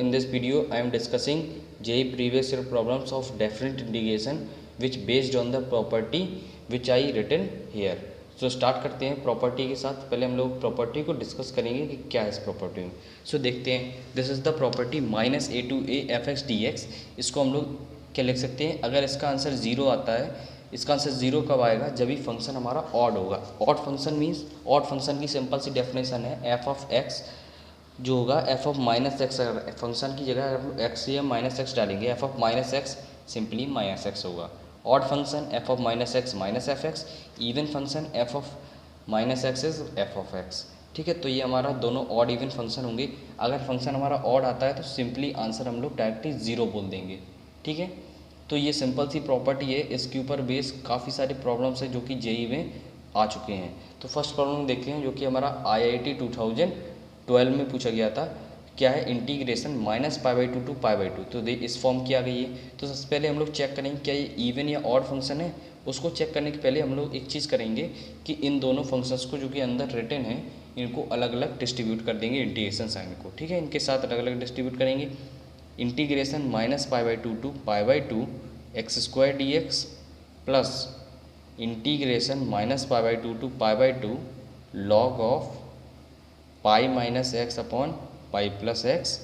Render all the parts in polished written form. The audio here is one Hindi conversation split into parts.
in this video I am discussing JEE previous year problems of definite integration which based on the property which I written here. So start करते हैं प्रॉपर्टी के साथ। पहले हम लोग प्रॉपर्टी को डिस्कस करेंगे कि क्या है इस प्रॉपर्टी में। सो देखते हैं, this is the property minus a to a f x d x. इसको हम लोग क्या लिख सकते हैं, अगर इसका आंसर ज़ीरो आता है, इसका आंसर ज़ीरो कब आएगा, जब भी फंक्शन हमारा ऑड होगा। Odd function means, odd function की सिंपल सी डेफिनेशन है एफ ऑफ एक्स जो होगा एफ ऑफ माइनस एक्स। अगर फंक्शन की जगह अगर एक्स या माइनस एक्स डालेंगे, F of minus X simply minus X होगा। Odd function F of minus X minus F X, even function F of minus x is F of X. ठीक है, तो ये हमारा दोनों ऑड इवन फंक्शन होंगे। अगर फंक्शन हमारा ऑड आता है तो सिंपली आंसर हम लोग डायरेक्टली ज़ीरो बोल देंगे। ठीक है, तो ये सिंपल सी प्रॉपर्टी है। इसके ऊपर बेस काफ़ी सारे प्रॉब्लम्स हैं जो कि जेईई में आ चुके हैं। तो फर्स्ट प्रॉब्लम देखते हैं जो कि हमारा IIT 2012 में पूछा गया था। क्या है, integration minus pi by two to pi by two. तो इस फॉर्म की आ गई है। तो सबसे पहले हम लोग चेक करेंगे क्या ये इवन या ऑड फंक्शन है। उसको चेक करने के पहले हम लोग एक चीज़ करेंगे कि इन दोनों फंक्शंस को जो कि अंदर रिटन है इनको अलग अलग डिस्ट्रीब्यूट कर देंगे इंटीग्रेशन साइन को। ठीक है, इनके साथ अलग अलग डिस्ट्रीब्यूट करेंगे। Integration minus pi by two to pi by two x square d x plus integration minus pi by two to pi by two log of pi minus x upon pi plus x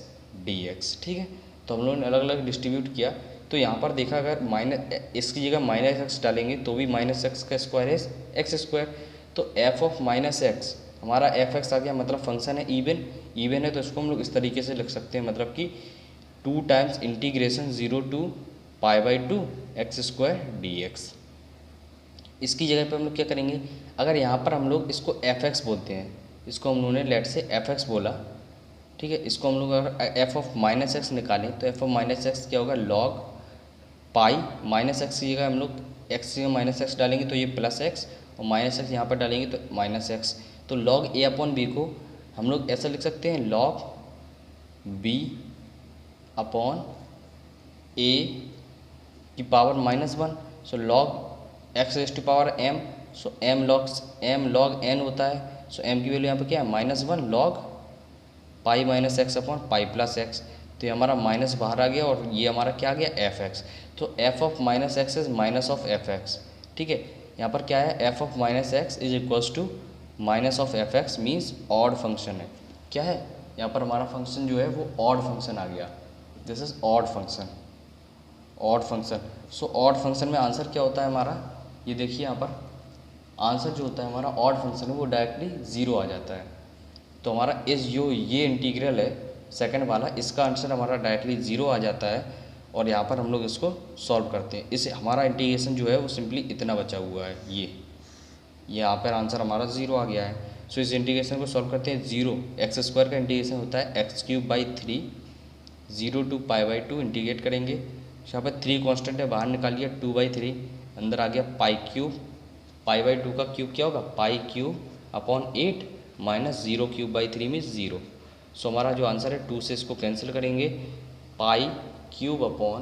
d x. ठीक है, तो हम लोगों ने अलग अलग डिस्ट्रीब्यूट किया। तो यहाँ पर देखा, अगर माइनस इसकी जगह माइनस एक्स डालेंगे तो भी माइनस एक्स का स्क्वायर है एक्स स्क्वायर। तो एफ ऑफ माइनस एक्स हमारा एफ एक्स आ गया, मतलब फंक्शन है इवन। इवन है तो इसको हम लोग इस तरीके से लिख सकते हैं, मतलब कि 2 times integration 0 to pi by two x square d x. इसकी जगह पे हम लोग क्या करेंगे, अगर यहाँ पर हम लोग इसको एफ एक्स बोलते हैं, इसको हम लोगों ने लेट से एफ एक्स बोला। ठीक है, इसको हम लोग अगर एफ ऑफ माइनस एक्स निकालें तो एफ ऑफ माइनस एक्स क्या होगा, लॉग पाई माइनस एक्स की जगह हम लोग एक्स की माइनस एक्स डालेंगे तो ये प्लस एक्स, और माइनस एक्स यहाँ पर डालेंगे तो माइनस एक्स। तो लॉग ए अपॉन बी को हम लोग ऐसा लिख सकते हैं, लॉग बी अपॉन ए की power minus one. So log x raise to power m, so m log n होता है। सो एम की वैल्यू यहाँ पे क्या है, माइनस वन लॉग पाई minus x upon pi plus x. तो ये हमारा माइनस बाहर आ गया और ये हमारा क्या आ गया, एफ एक्स। तो f of minus x is minus of f x. ठीक है, यहाँ पर क्या है, F of minus x is equals to minus of f x, means odd function है। क्या है, यहाँ पर हमारा फंक्शन जो है वो ऑड फंक्शन आ गया। This is odd function, odd function. So odd function में आंसर क्या होता है हमारा, ये देखिए यहाँ पर आंसर जो होता है हमारा ऑड फंक्शन है वो डायरेक्टली ज़ीरो आ जाता है। तो हमारा इस जो ये इंटीग्रल है सेकंड वाला, इसका आंसर हमारा डायरेक्टली ज़ीरो आ जाता है। और यहाँ पर हम लोग इसको सॉल्व करते हैं। इस हमारा इंटीग्रेशन जो है वो सिंपली इतना बचा हुआ है, ये यहाँ पर आंसर हमारा ज़ीरो आ गया है। सो इस इंटीग्रेशन को सॉल्व करते हैं। ज़ीरो एक्स स्क्वायर का इंटीग्रेशन होता है x cube by three, 0 to pi by two integrate करेंगे। यहाँ पर 3 कांस्टेंट है, बाहर निकालिए 2 बाई थ्री, अंदर आ गया पाई क्यूब। पाई बाई टू का क्यूब क्या होगा, पाई cube upon 8 minus 0 cube by three में 0। सो हमारा जो आंसर है 2 से इसको कैंसिल करेंगे, पाई क्यूब अपॉन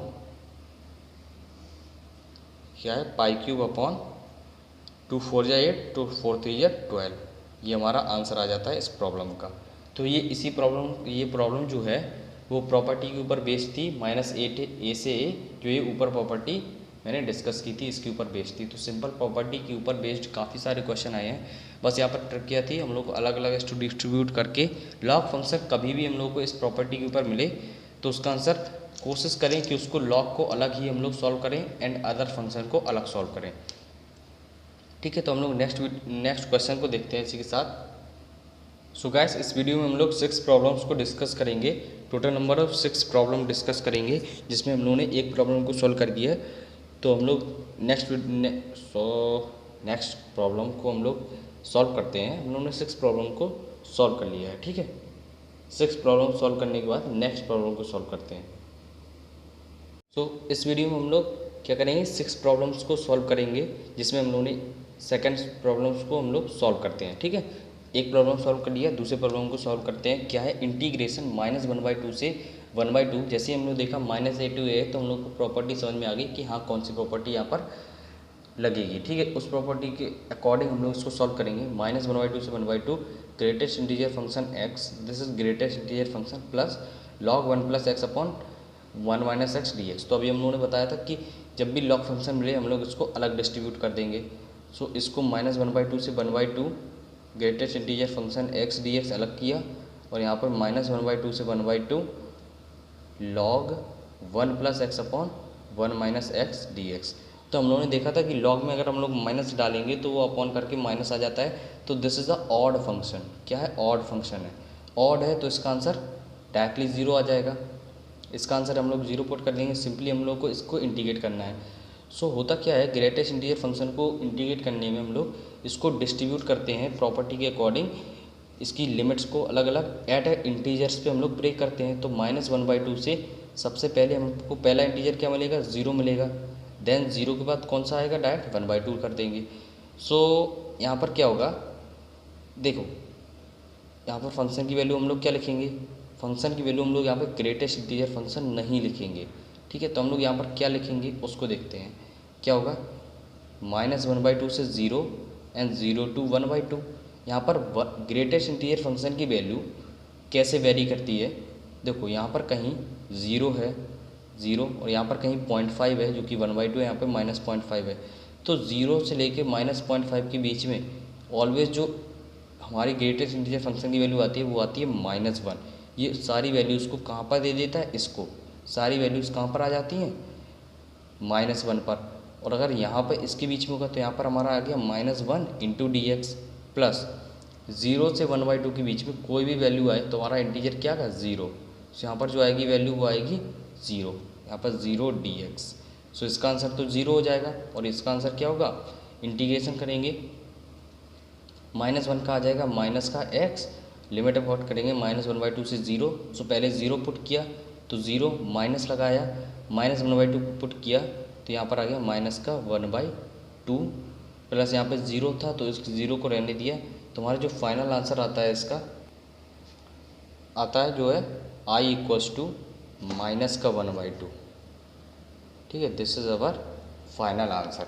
क्या है, पाई क्यूब अपॉन 2 4 जा 8, 2 4 3 जा 12। ये हमारा आंसर आ जाता है इस प्रॉब्लम का। तो ये इसी प्रॉब्लम, ये प्रॉब्लम जो है वो प्रॉपर्टी के ऊपर बेस्ड थी, माइनस ए से ए, जो ये ऊपर प्रॉपर्टी मैंने डिस्कस की थी इसके ऊपर बेस्ड थी। तो सिंपल प्रॉपर्टी के ऊपर बेस्ड काफ़ी सारे क्वेश्चन आए हैं। बस यहाँ पर ट्रिक क्या थी, हम लोग अलग अलग डिस्ट्रीब्यूट करके लॉग फंक्शन कभी भी हम लोग को इस प्रॉपर्टी के ऊपर मिले तो उसका आंसर कोशिश करें कि उसको लॉग को अलग ही हम लोग सॉल्व करें एंड अदर फंक्शन को अलग सॉल्व करें। ठीक है, तो हम लोग नेक्स्ट क्वेश्चन को देखते हैं इसी के साथ। सो गाइस, इस वीडियो में हम लोग 6 प्रॉब्लम्स को डिस्कस करेंगे। Total number of 6 problem discuss करेंगे, जिसमें हम लोगों ने एक प्रॉब्लम को सॉल्व कर दिया है। तो हम लोग नेक्स्ट प्रॉब्लम को हम लोग सॉल्व करते हैं। हम लोगों ने 6 प्रॉब्लम को सॉल्व कर लिया है। ठीक है, 6 प्रॉब्लम सॉल्व करने के बाद नेक्स्ट प्रॉब्लम को सॉल्व करते हैं। इस वीडियो में हम लोग क्या करेंगे, 6 प्रॉब्लम्स को सॉल्व करेंगे, जिसमें हम लोगों ने सेकंड प्रॉब्लम्स को हम लोग सॉल्व करते हैं। ठीक है, एक प्रॉब्लम सॉल्व कर लिया, दूसरे प्रॉब्लम को सॉल्व करते हैं। क्या है, इंटीग्रेशन माइनस 1/2 से 1/2। जैसे हम लोग देखा माइनस ए टू ए, तो हम लोग को प्रॉपर्टी समझ में आ गई कि हाँ कौन सी प्रॉपर्टी यहाँ पर लगेगी। ठीक है, उस प्रॉपर्टी के अकॉर्डिंग हम लोग इसको सॉल्व करेंगे। माइनस 1/2 से 1/2 greatest integer function x, this is greatest integer function, plus log 1 plus x upon 1 minus x d x. तो अभी हम लोगों ने बताया था कि जब भी log फंक्शन मिले हम लोग इसको अलग डिस्ट्रीब्यूट कर देंगे। सो इसको -1/2 से 1/2 greatest integer function x d x अलग किया, और यहाँ पर -1/2 से 1/2 log 1 plus x upon 1 minus x d x. तो हम लोगों ने देखा था कि log में अगर हम लोग माइनस डालेंगे तो वो अपॉन करके माइनस आ जाता है। तो this is a odd function. क्या है? ऑड फंक्शन है। ऑड है तो इसका आंसर डायरेक्टली 0 आ जाएगा। इसका आंसर हम लोग 0 पुट कर देंगे। सिंपली हम लोग को इसको इंटीग्रेट करना है। सो होता क्या है, ग्रेटेस्ट इंटीजर फंक्शन को इंटीग्रेट करने में हम लोग इसको डिस्ट्रीब्यूट करते हैं प्रॉपर्टी के अकॉर्डिंग। इसकी लिमिट्स को अलग अलग एट इंटीजर्स पे हम लोग ब्रेक करते हैं। तो -1/2 से सबसे पहले हमको पहला इंटीजर क्या मिलेगा? 0 मिलेगा। देन 0 के बाद कौन सा आएगा? डायरेक्ट 1/2 कर देंगे। सो यहाँ पर क्या होगा, देखो यहाँ पर फंक्शन की वैल्यू हम लोग क्या लिखेंगे? फंक्शन की वैल्यू हम लोग यहाँ पर ग्रेटेस्ट इंटीजर फंक्शन नहीं लिखेंगे, ठीक है। तो हम लोग यहाँ पर क्या लिखेंगे उसको देखते हैं। क्या होगा? -1/2 से 0 एंड 0 to 1/2। यहाँ पर ग्रेटेस्ट इंटीजर फंक्शन की वैल्यू कैसे वेरी करती है? देखो यहाँ पर कहीं 0 है 0, और यहाँ पर कहीं 0.5 है जो कि 1/2 है, यहाँ पर -0.5 है। तो 0 से लेके -0.5 के बीच में ऑलवेज जो हमारी ग्रेटेस्ट इंटीजर फंक्शन की वैल्यू आती है वो आती है -1। ये सारी वैल्यूज़ को कहाँ पर दे देता है? इसको सारी वैल्यूज़ कहाँ पर आ जाती हैं? -1 पर। और अगर यहाँ पर इसके बीच में होगा तो यहाँ पर हमारा आ गया -1 इंटू डी एक्स, प्लस 0 से 1/2 के बीच में कोई भी वैल्यू आए तो हमारा इंटीजर क्या आएगा? 0। सो यहाँ पर जो आएगी वैल्यू वो आएगी 0, यहाँ पर 0 डी एक्स। सो इसका आंसर तो 0 हो जाएगा। और इसका आंसर क्या होगा? इंटीग्रेशन करेंगे -1 का आ जाएगा माइनस का एक्स, लिमिट अबाउट करेंगे -1/2 से 0। सो पहले 0 पुट किया तो 0 माइनस लगाया, -1/2 पुट किया तो यहाँ पर आ गया माइनस का 1/2, प्लस यहाँ पे 0 था तो इस 0 को रहने दिया। तो हमारा जो फाइनल आंसर आता है इसका आता है जो है I = -1/2, ठीक है। This is our final answer,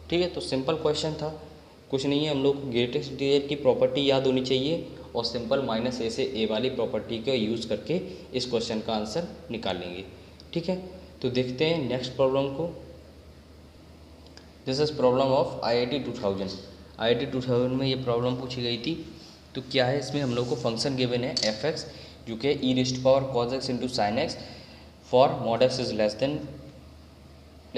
ठीक है। तो सिंपल क्वेश्चन था, कुछ नहीं है। हम लोग ग्रेटेस्ट इंटीजर की प्रॉपर्टी याद होनी चाहिए और सिंपल -a से a वाली प्रॉपर्टी का यूज़ करके इस क्वेश्चन का आंसर निकालेंगे, ठीक है। तो देखते हैं नेक्स्ट प्रॉब्लम को। This is problem of IIT 2000। IIT 2000 में ये प्रॉब्लम पूछी गई थी। तो क्या है, इसमें हम लोग को फंक्शन गिवन है f(x) जो कि e⁻cos x × sin x for mod x is less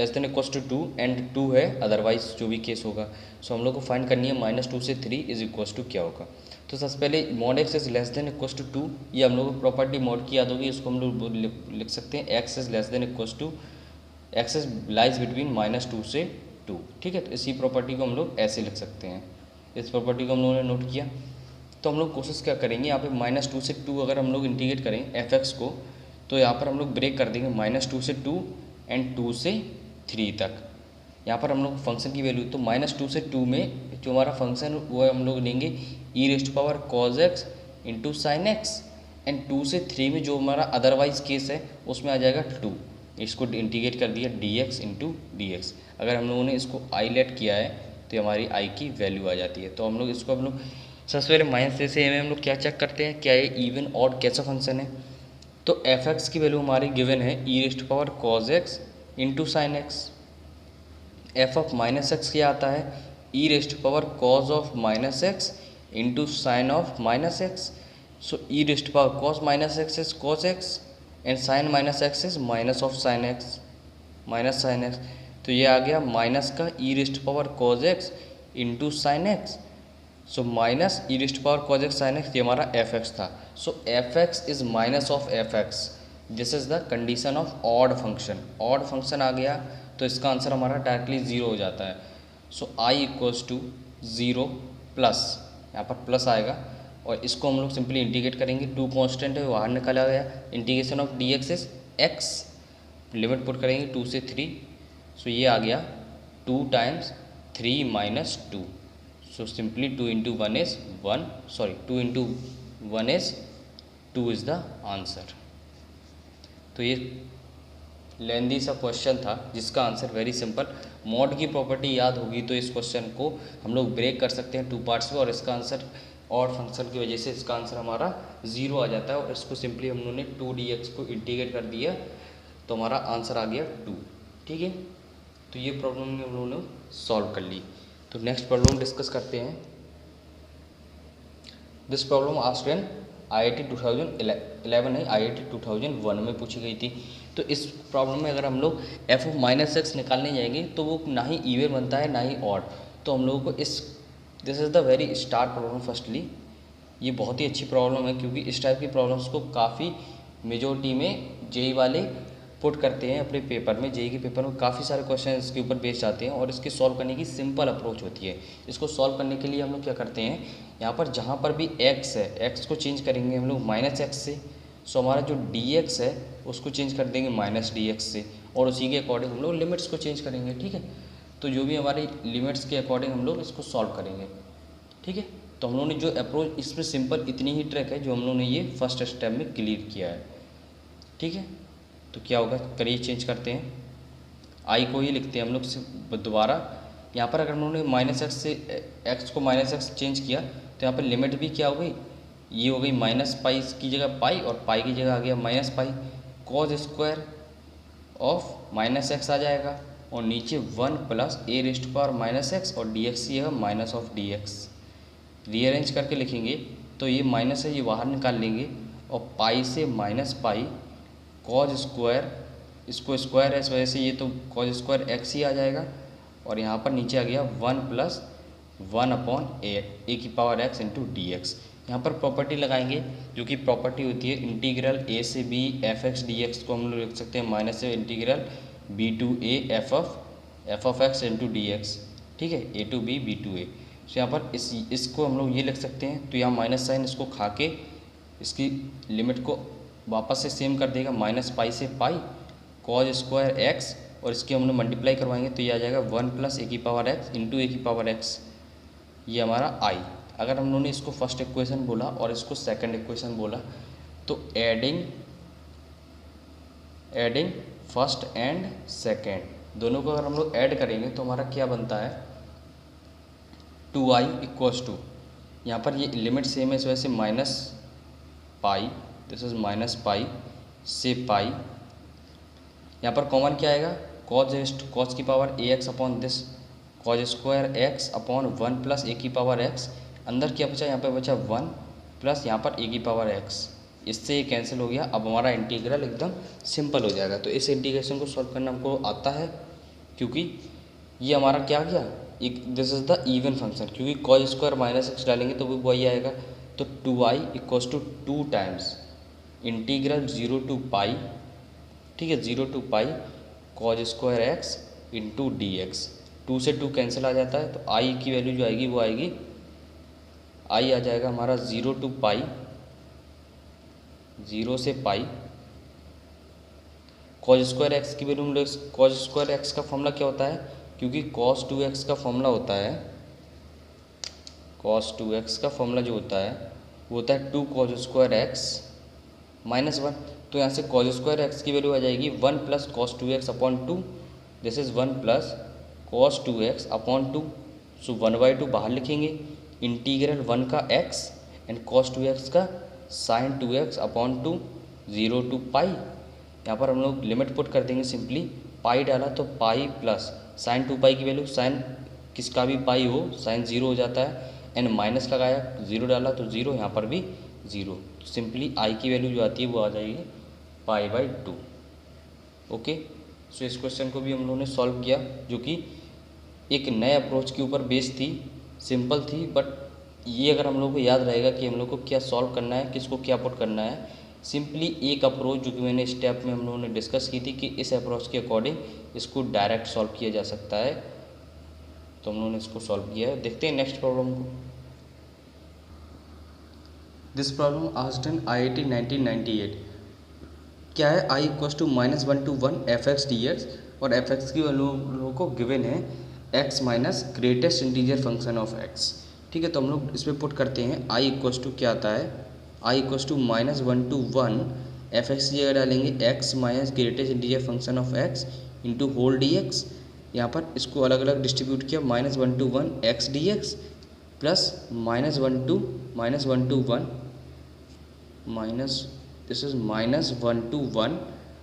than equals to 2 and 2 है, अदरवाइज जो भी केस होगा। सो हम लोग को फाइंड करनी है -2 से 3 इज इक्वल्स टू क्या होगा। तो सबसे पहले mod x is less than equals to 2, ये हम लोग को प्रॉपर्टी mod की याद होगी। इसको हम लोग लिख सकते हैं x is less than equals to x is lies between -2 से 2, ठीक है। तो इसी प्रॉपर्टी को हम लोग ऐसे लिख सकते हैं। इस प्रॉपर्टी को हम लोगों ने नोट किया। तो हम लोग कोशिश क्या करेंगे, यहाँ पे -2 से 2 अगर हम लोग इंटीग्रेट करें f(x) को, तो यहाँ पर हम लोग ब्रेक कर देंगे -2 से 2 एंड 2 से 3 तक। यहाँ पर हम लोग फंक्शन की वैल्यू तो -2 से 2 में जो हमारा फंक्शन वो हम लोग लेंगे e⁻cos x × sin x, and 2 से 3 में जो हमारा अदरवाइज केस है उसमें आ जाएगा 2। इसको इंटीग्रेट कर दिया dx × dx। अगर हम लोगों ने इसको i लेट किया है तो हमारी i की वैल्यू आ जाती है। तो हम लोग इसको सबसे पहले -a से a में हम लोग क्या चेक करते हैं, क्या ये इवन ऑड कैसा फंक्शन है। तो f(x) की वैल्यू हमारी गिवन है e⁻cos x × sin x। f of -x क्या आता है? e⁻cos of -x × sin of -x। So e⁻cos -x is cos x and sin -x is minus of sin x, minus sin x। तो ये आ गया माइनस का e⁻cos x × sin x। So minus e⁻cos x sin x, ये हमारा f(x) था। So f(x) is minus of f(x). This is the condition of odd function. Odd function आ गया तो इसका आंसर हमारा डायरेक्टली 0 हो जाता है। सो I = 0 प्लस, यहाँ पर प्लस आएगा और इसको हम लोग सिंपली इंटीग्रेट करेंगे। 2 कांस्टेंट है बाहर निकाला गया। Integration of dx is x, limit put करेंगे 2 से 3। सो ये आ गया 2 × 3 - 2। So simply 2 × 1 is 1, sorry 2 × 1 is 2 is the answer. तो ये लेंदी सा क्वेश्चन था जिसका आंसर वेरी सिंपल। मॉड की प्रॉपर्टी याद होगी तो इस क्वेश्चन को हम लोग ब्रेक कर सकते हैं 2 पार्ट्स में और इसका आंसर ऑड फंक्शन की वजह से इसका आंसर हमारा 0 आ जाता है, और इसको सिंपली हम लोगों ने 2dx को इंटीग्रेट कर दिया तो हमारा आंसर आ गया 2। ठीक है, तो ये प्रॉब्लम हम लोगों ने सॉल्व कर ली। तो नेक्स्ट प्रॉब्लम डिस्कस करते हैं। This problem asked in IIT 2011 है, IIT 2001 में पूछी गई थी। तो इस प्रॉब्लम में अगर हम लोग f(-x) निकालने जाएंगे तो वो ना ही इवन बनता है ना ही ऑड। तो हम लोगों को this is the very star problem. Firstly ये बहुत ही अच्छी प्रॉब्लम है, क्योंकि इस टाइप की प्रॉब्लम्स को काफ़ी मेजोरिटी में जेई वाले पुट करते हैं अपने पेपर में। जेई के पेपर में काफ़ी सारे क्वेश्चन इसके ऊपर बेस्ड आते हैं, और इसकी सॉल्व करने की सिंपल अप्रोच होती है। इसको सॉल्व करने के लिए हम लोग क्या करते हैं, यहाँ पर जहाँ पर भी x है, x को चेंज करेंगे हम लोग -x से। सो हमारा जो dx है उसको चेंज कर देंगे -dx से, और उसी के अकॉर्डिंग हम लोग लिमिट्स को चेंज करेंगे। ठीक है, तो जो भी हमारी लिमिट्स के अकॉर्डिंग हम लोग इसको सॉल्व करेंगे। ठीक है, तो हम लोगों ने जो अप्रोच, इसमें सिंपल इतनी ही ट्रिक है जो हम लोगों ने ये फर्स्ट स्टेप में क्लियर किया है। ठीक है, तो क्या होगा, करिए चेंज करते हैं। आई को ही लिखते हैं हम लोग दोबारा। यहाँ पर अगर हम लोगों ने -x से x को -x चेंज किया तो यहाँ पर लिमिट भी क्या हो गई, ये हो गई -पाई की जगह पाई, और पाई की जगह आ गया -पाई। cos स्क्वायर ऑफ -x आ जाएगा, और नीचे 1 + a⁻⁻x, और dx ये है -(dx). रीअरेंज करके लिखेंगे तो ये माइनस है, ये बाहर निकाल लेंगे, और पाई से -पाई cos स्क्वायर, इसको स्क्वायर है इस वजह से ये तो cos स्क्वायर x ही आ जाएगा, और यहाँ पर नीचे आ गया 1 + 1/a⁴x × dx। यहाँ पर प्रॉपर्टी लगाएंगे, जो कि प्रॉपर्टी होती है इंटीग्रल a से b f(x) dx को हम लोग लिख सकते हैं माइनस से integral b to a f(x) × dx। ठीक है, a to b b to a। तो यहाँ पर इसको हम लोग ये लिख सकते हैं, तो यहाँ माइनस साइन इसको खा के इसकी लिमिट को वापस से सेम कर देगा, -पाई से पाई cos स्क्वायर x, और इसकी हम लोग मल्टीप्लाई करवाएंगे तो ये आ जाएगा 1 + a⁴x × a⁴x। ये हमारा i। अगर हम लोगों ने इसको फर्स्ट इक्वेशन बोला और इसको सेकंड इक्वेशन बोला, तो एडिंग फर्स्ट एंड सेकंड दोनों को अगर हम लोग ऐड करेंगे तो हमारा क्या बनता है, 2i = यहाँ पर ये लिमिट सेम है इस वजह से -पाई, दिस इज -पाई से पाई। यहाँ पर कॉमन क्या आएगा, cos की power ax upon this cos square x upon 1 + a⁴x। अंदर क्या बचा, यहाँ पर बचा 1 प्लस यहाँ पर a⁴x। इससे ये कैंसिल हो गया। अब हमारा इंटीग्रल एकदम सिंपल हो जाएगा। तो इस इंटीग्रेशन को सॉल्व करना हमको आता है, क्योंकि ये हमारा क्या गया, एक this is the even function, क्योंकि cos स्क्वायर -x डालेंगे तो वो वही आएगा। तो 2i = 2 टाइम्स इंटीग्रल 0 to पाई, ठीक है, 0 to pi cos square x × dx। 2 से 2 कैंसिल आ जाता है, तो i की वैल्यू जो आएगी वो आएगी, i आ जाएगा हमारा 0 to पाई, 0 से पाई cos स्क्वायर x की वैल्यू। cos स्क्वायर x का फॉर्मूला क्या होता है, क्योंकि cos 2x का फॉर्मूला होता है, cos 2x का फॉर्मूला जो होता है वो होता है 2 cos स्क्वायर x -1। तो यहाँ से cos स्क्वायर x की वैल्यू आ जाएगी 1 + cos 2x upon 2, this is 1 + cos 2x upon 2। सो 1/2 बाहर लिखेंगे, इंटीग्रल 1 का x एंड cos 2x का sin 2x अपॉन 2, 0 to पाई। यहाँ पर हम लोग लिमिट पुट कर देंगे, सिंपली पाई डाला तो पाई प्लस sin 2 पाई की वैल्यू, साइन किसका भी पाई हो साइन 0 हो जाता है, एंड माइनस लगाया 0 डाला तो 0, यहाँ पर भी 0। तो सिंपली i की वैल्यू जो आती है वो आ जाएगी π/2। ओके, सो इस क्वेश्चन को भी हम लोगों ने सॉल्व किया, जो कि एक नए अप्रोच के ऊपर बेस्ड थी, सिंपल थी, बट ये अगर हम लोग को याद रहेगा कि हम लोग को क्या सॉल्व करना है, किसको क्या पुट करना है। सिंपली एक अप्रोच जो कि मैंने स्टेप में हम लोगों ने डिस्कस की थी कि इस अप्रोच के अकॉर्डिंग इसको डायरेक्ट सॉल्व किया जा सकता है, तो हम लोगों ने इसको सॉल्व किया है। देखते हैं नेक्स्ट प्रॉब्लम को। This problem asked in IIT 1998। क्या है, i = -1 to 1 f(x) dx, और f(x) की वैल्यू को गिवन है x minus greatest integer function of x। ठीक है, तो हम लोग इसमें पुट करते हैं i = क्या आता है, i = -1 to 1 f(x) की जगह डालेंगे x minus greatest integer function of x into whole dx। यहाँ पर इसको अलग अलग डिस्ट्रीब्यूट किया, -1 to 1 x dx plus -1 to 1 minus, this is -1 to 1,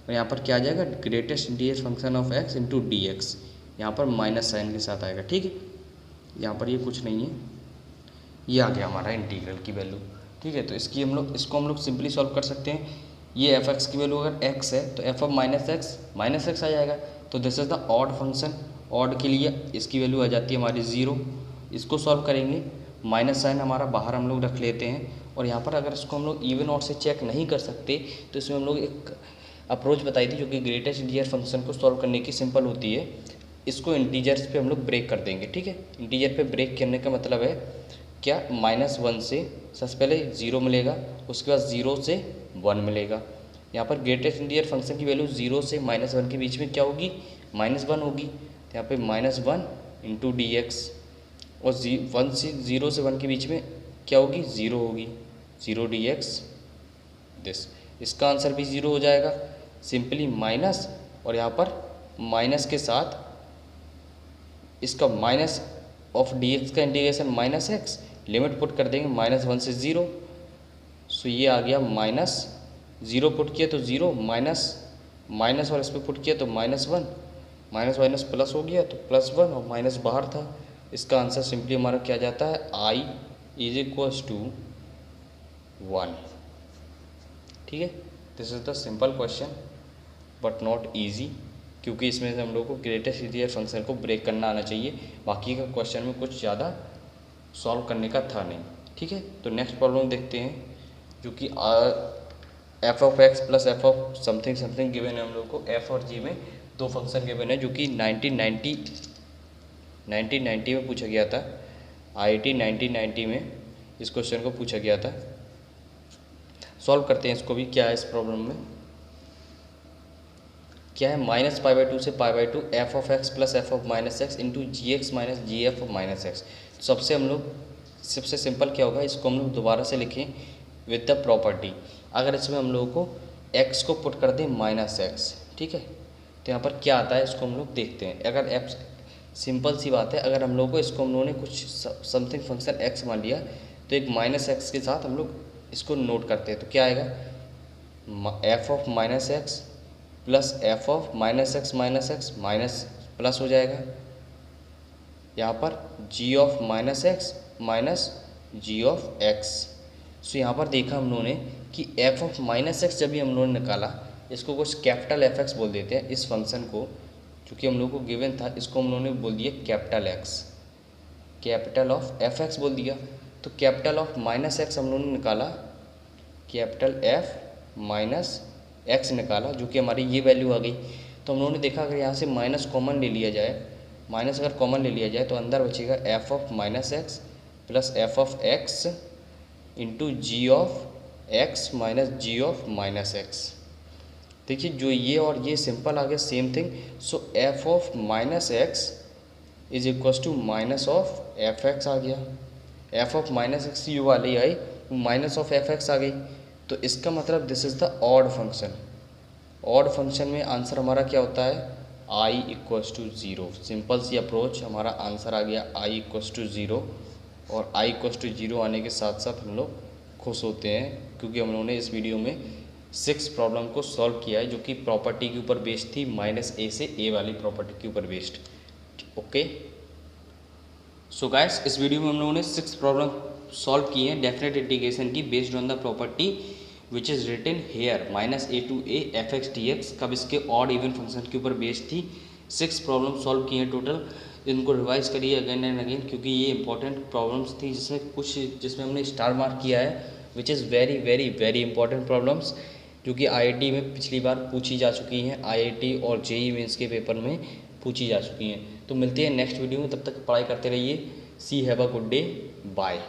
और यहाँ पर क्या आ जाएगा, greatest integer function of x into D x, यहाँ पर माइनस साइन के साथ आएगा। ठीक है, यहाँ पर ये कुछ नहीं है, ये आ गया हमारा इंटीग्रल की वैल्यू। ठीक है, तो इसको हम लोग सिंपली सॉल्व कर सकते हैं। ये एफ एक्स की वैल्यू अगर x है तो एफ ऑफ माइनस एक्स आ जाएगा। तो this is the odd function. Odd के लिए इसकी वैल्यू आ जाती है हमारी 0। इसको सॉल्व करेंगे, माइनस साइन हमारा बाहर हम लोग रख लेते हैं, और यहाँ पर अगर इसको हम लोग इवन ऑड से चेक नहीं कर सकते तो इसमें हम लोग एक अप्रोच बताई थी जो कि ग्रेटेस्ट इंटीजर फंक्शन को सॉल्व करने की सिंपल होती है। इसको इंटीजर्स पे हम लोग ब्रेक कर देंगे। ठीक है, इंटीजर पे ब्रेक करने का मतलब है क्या, -1 से सबसे पहले 0 मिलेगा, उसके बाद 0 से 1 मिलेगा। यहाँ पर ग्रेटेस्ट इंटीजर फंक्शन की वैल्यू 0 से -1 के बीच में क्या होगी, -1 होगी। तो यहाँ पे -1 इंटू डी एक्स, और 0 से 1 के बीच में क्या होगी, 0 होगी, 0 डी एक्स दिस। इसका आंसर भी 0 हो जाएगा, सिंपली माइनस, और यहाँ पर माइनस के साथ इसका माइनस ऑफ डी एक्स का इंटीग्रेशन -x, लिमिट पुट कर देंगे -1 से 0। सो ये आ गया -0 पुट किया तो 0, माइनस और इस पर पुट किया तो -1, माइनस प्लस हो गया तो +1, और माइनस बाहर था। इसका आंसर सिंपली हमारा क्या जाता है, I = 1। ठीक है, this is the simple question but not easy, क्योंकि इसमें से हम लोग को ग्रेटेस्ट इंटीजर फंक्शन को ब्रेक करना आना चाहिए। बाकी का क्वेश्चन में कुछ ज़्यादा सॉल्व करने का था नहीं। ठीक है, तो नेक्स्ट प्रॉब्लम देखते हैं, जो कि F of X plus F of something something given है हम लोग को। एफ और जी में दो फंक्शन गिवन है, जो कि 1990 में पूछा गया था। IIT 1990 में इस क्वेश्चन को पूछा गया था। सॉल्व करते हैं इसको भी। क्या है इस प्रॉब्लम में, क्या है, -π/2 से π/2 F of X plus F of -x into G X minus G F of -x। सबसे सिंपल क्या होगा, इसको हम लोग दोबारा से लिखें विद द प्रॉपर्टी। अगर इसमें हम लोगों को x को पुट कर दें -x, ठीक है, तो यहाँ पर क्या आता है इसको हम लोग देखते हैं। अगर f, सिंपल सी बात है, अगर हम लोगों को इसको हम लोगों ने कुछ समथिंग फंक्शन x मान लिया तो एक -x के साथ हम लोग इसको नोट करते हैं, तो क्या आएगा, f of -x plus F of -x minus plus हो जाएगा, यहाँ पर g of -x minus g of x। So यहाँ पर देखा हम लोगों ने कि एफ ऑफ -x जब भी हम लोगों ने निकाला, इसको कुछ कैपिटल fx बोल देते हैं इस फंक्शन को, चूँकि हम लोगों को गिवन था, इसको हम लोगों ने बोल दिया capital x, capital of fx बोल दिया। तो कैपिटल ऑफ -x हम लोगों ने निकाला, कैपिटल f माइनस x निकाला, जो कि हमारी ये वैल्यू आ गई। तो हम लोगों ने देखा अगर यहाँ से माइनस कॉमन ले लिया जाए, माइनस अगर कॉमन ले लिया जाए तो अंदर बचेगा f of -x plus F of x into g of x minus g of -x। देखिए जो ये और ये सिंपल आ गया, same thing. So f of -x is equals to minus of fx आ गया। एफ ऑफ -x यू वाली आई, माइनस ऑफ fx आ गई। तो इसका मतलब this is the odd function. Odd function में आंसर हमारा क्या होता है, I = 0। सिंपल सी अप्रोच, हमारा आंसर आ गया I = 0। और I = 0 आने के साथ साथ हम लोग खुश होते हैं, क्योंकि हम लोगों ने इस वीडियो में 6 प्रॉब्लम को सॉल्व किया है, जो कि प्रॉपर्टी के ऊपर बेस्ड थी, -a से a वाली प्रॉपर्टी के ऊपर बेस्ड। ओके, सो गाइस, इस वीडियो में हम लोगों ने 6 प्रॉब्लम सॉल्व किए हैं डेफिनेट इंटीग्रेशन की, based on the property which is written here -a to a fx dx। कब इसके ऑड इवन फंक्शन के ऊपर बेस्ड थी। 6 प्रॉब्लम सॉल्व किए हैं टोटल। इनको रिवाइज करिए अगेन एंड अगेन, क्योंकि ये इंपॉर्टेंट प्रॉब्लम्स थी, जिसमें हमने स्टार मार्क किया है, which is very very very important problems, जो कि IIT में पिछली बार पूछी जा चुकी हैं, IIT और JEE मेंस के पेपर में पूछी जा चुकी हैं। तो मिलते हैं नेक्स्ट वीडियो में, तब तक पढ़ाई करते रहिए। See have a good day, bye.